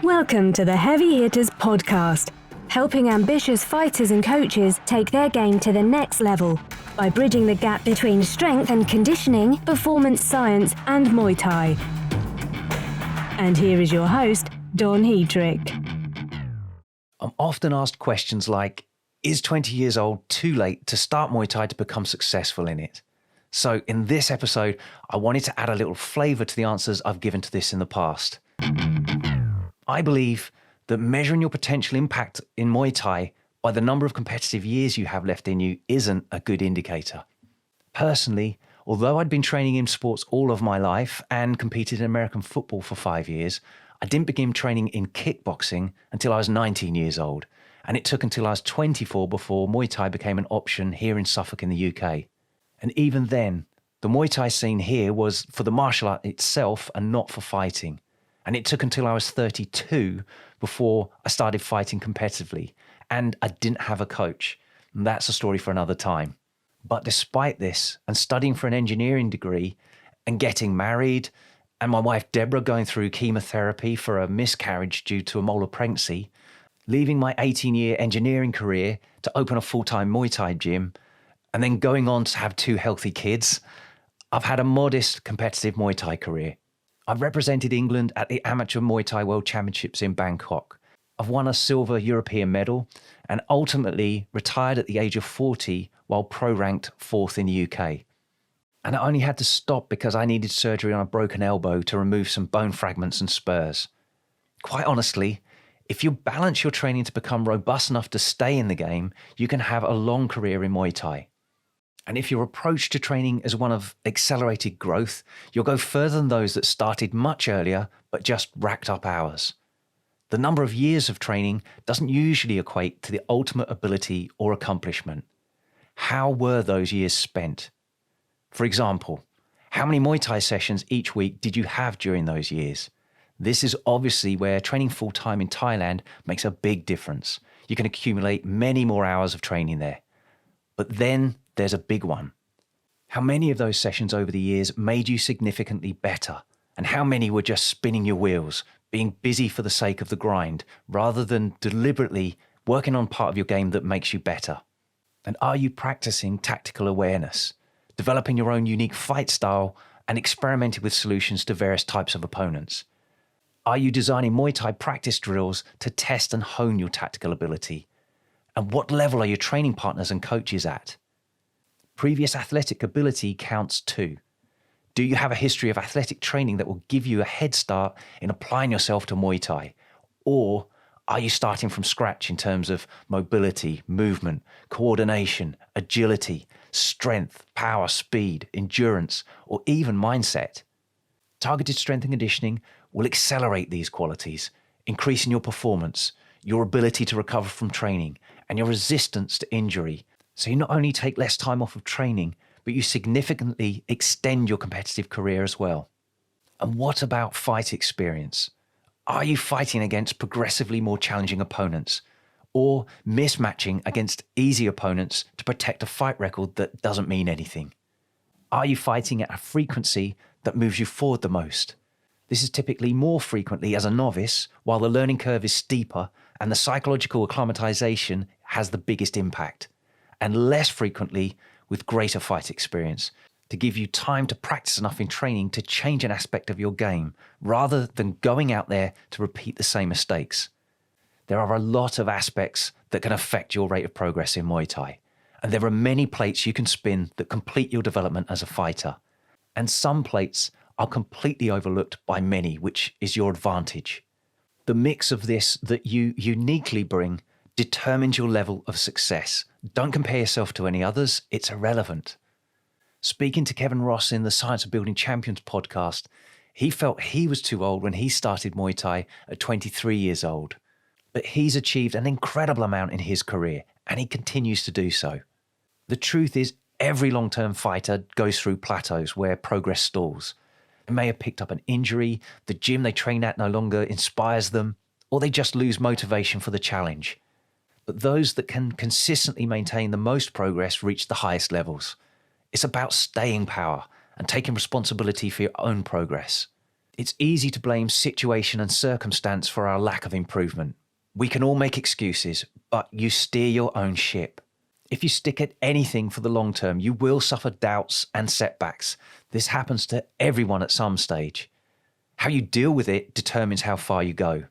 Welcome to the Heavy Hitters podcast, helping ambitious fighters and coaches take their game to the next level by bridging the gap between strength and conditioning, performance science, and Muay Thai. And here is your host, Heatrick. I'm often asked questions like, is 20 years old too late to start Muay Thai to become successful in it? So in this episode, I wanted to add a little flavour to the answers I've given to this in the past. I believe that measuring your potential impact in Muay Thai by the number of competitive years you have left in you isn't a good indicator. Personally, although I'd been training in sports all of my life and competed in American football for 5 years, I didn't begin training in kickboxing until I was 19 years old, and it took until I was 24 before Muay Thai became an option here in Suffolk in the UK. And even then, the Muay Thai scene here was for the martial art itself and not for fighting. And it took until I was 32 before I started fighting competitively, and I didn't have a coach. And that's a story for another time. But despite this, and studying for an engineering degree, and getting married, and my wife Deborah going through chemotherapy for a miscarriage due to a molar pregnancy, leaving my 18-year engineering career to open a full-time Muay Thai gym, and then going on to have 2 healthy kids, I've had a modest competitive Muay Thai career. I've represented England at the Amateur Muay Thai World Championships in Bangkok. I've won a silver European medal and ultimately retired at the age of 40 while pro-ranked 4th in the UK. And I only had to stop because I needed surgery on a broken elbow to remove some bone fragments and spurs. Quite honestly, if you balance your training to become robust enough to stay in the game, you can have a long career in Muay Thai. And if your approach to training is one of accelerated growth, you'll go further than those that started much earlier but just racked up hours. The number of years of training doesn't usually equate to the ultimate ability or accomplishment. How were those years spent? For example, how many Muay Thai sessions each week did you have during those years? This is obviously where training full-time in Thailand makes a big difference. You can accumulate many more hours of training there. But then there's a big one. How many of those sessions over the years made you significantly better? And how many were just spinning your wheels, being busy for the sake of the grind, rather than deliberately working on part of your game that makes you better? And are you practicing tactical awareness, developing your own unique fight style, and experimenting with solutions to various types of opponents? Are you designing Muay Thai practice drills to test and hone your tactical ability? And what level are your training partners and coaches at? Previous athletic ability counts too. Do you have a history of athletic training that will give you a head start in applying yourself to Muay Thai? Or are you starting from scratch in terms of mobility, movement, coordination, agility, strength, power, speed, endurance, or even mindset? Targeted strength and conditioning will accelerate these qualities, increasing your performance, your ability to recover from training, and your resistance to injury. So you not only take less time off of training, but you significantly extend your competitive career as well. And what about fight experience? Are you fighting against progressively more challenging opponents, or mismatching against easy opponents to protect a fight record that doesn't mean anything? Are you fighting at a frequency that moves you forward the most? This is typically more frequently as a novice, while the learning curve is steeper and the psychological acclimatization has the biggest impact, and less frequently with greater fight experience, to give you time to practice enough in training to change an aspect of your game, rather than going out there to repeat the same mistakes. There are a lot of aspects that can affect your rate of progress in Muay Thai, and there are many plates you can spin that complete your development as a fighter. And some plates are completely overlooked by many, which is your advantage. The mix of this that you uniquely bring determines your level of success. Don't compare yourself to any others, it's irrelevant. Speaking to Kevin Ross in the Science of Building Champions podcast, he felt he was too old when he started Muay Thai at 23 years old. But he's achieved an incredible amount in his career, and he continues to do so. The truth is, every long-term fighter goes through plateaus where progress stalls. They may have picked up an injury, the gym they train at no longer inspires them, or they just lose motivation for the challenge. But those that can consistently maintain the most progress reach the highest levels. It's about staying power and taking responsibility for your own progress. It's easy to blame situation and circumstance for our lack of improvement. We can all make excuses, but you steer your own ship. If you stick at anything for the long term, you will suffer doubts and setbacks. This happens to everyone at some stage. How you deal with it determines how far you go.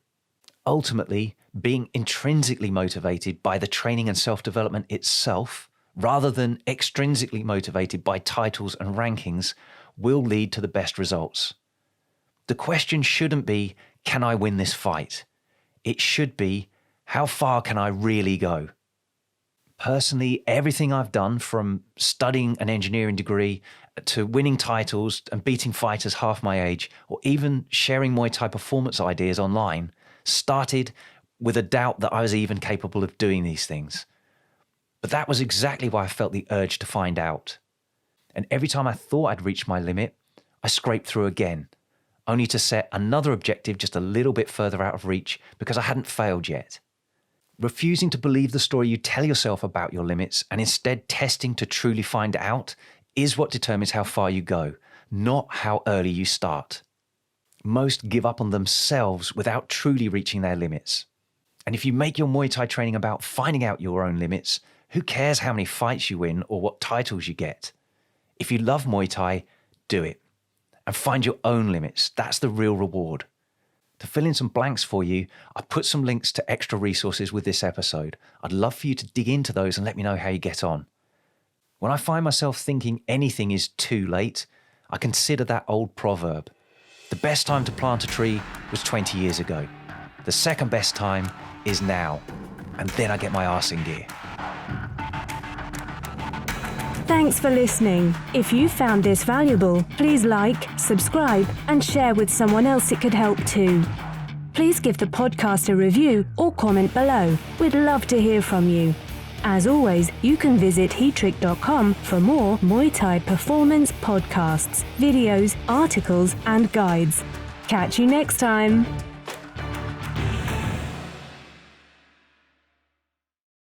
Ultimately, being intrinsically motivated by the training and self-development itself, rather than extrinsically motivated by titles and rankings, will lead to the best results. The question shouldn't be, can I win this fight? It should be, how far can I really go? Personally, everything I've done, from studying an engineering degree to winning titles and beating fighters half my age, or even sharing Muay Thai performance ideas online, started with a doubt that I was even capable of doing these things. But that was exactly why I felt the urge to find out. And every time I thought I'd reached my limit, I scraped through again, only to set another objective just a little bit further out of reach because I hadn't failed yet. Refusing to believe the story you tell yourself about your limits and instead testing to truly find out is what determines how far you go, not how early you start. Most give up on themselves without truly reaching their limits. And if you make your Muay Thai training about finding out your own limits, who cares how many fights you win or what titles you get? If you love Muay Thai, do it. And find your own limits. That's the real reward. To fill in some blanks for you, I've put some links to extra resources with this episode. I'd love for you to dig into those and let me know how you get on. When I find myself thinking anything is too late, I consider that old proverb. The best time to plant a tree was 20 years ago. The second best time is now. And then I get my arse in gear. Thanks for listening. If you found this valuable, please like, subscribe, and share with someone else it could help too. Please give the podcast a review or comment below. We'd love to hear from you. As always, you can visit Heatrick.com for more Muay Thai performance podcasts, videos, articles, and guides. Catch you next time.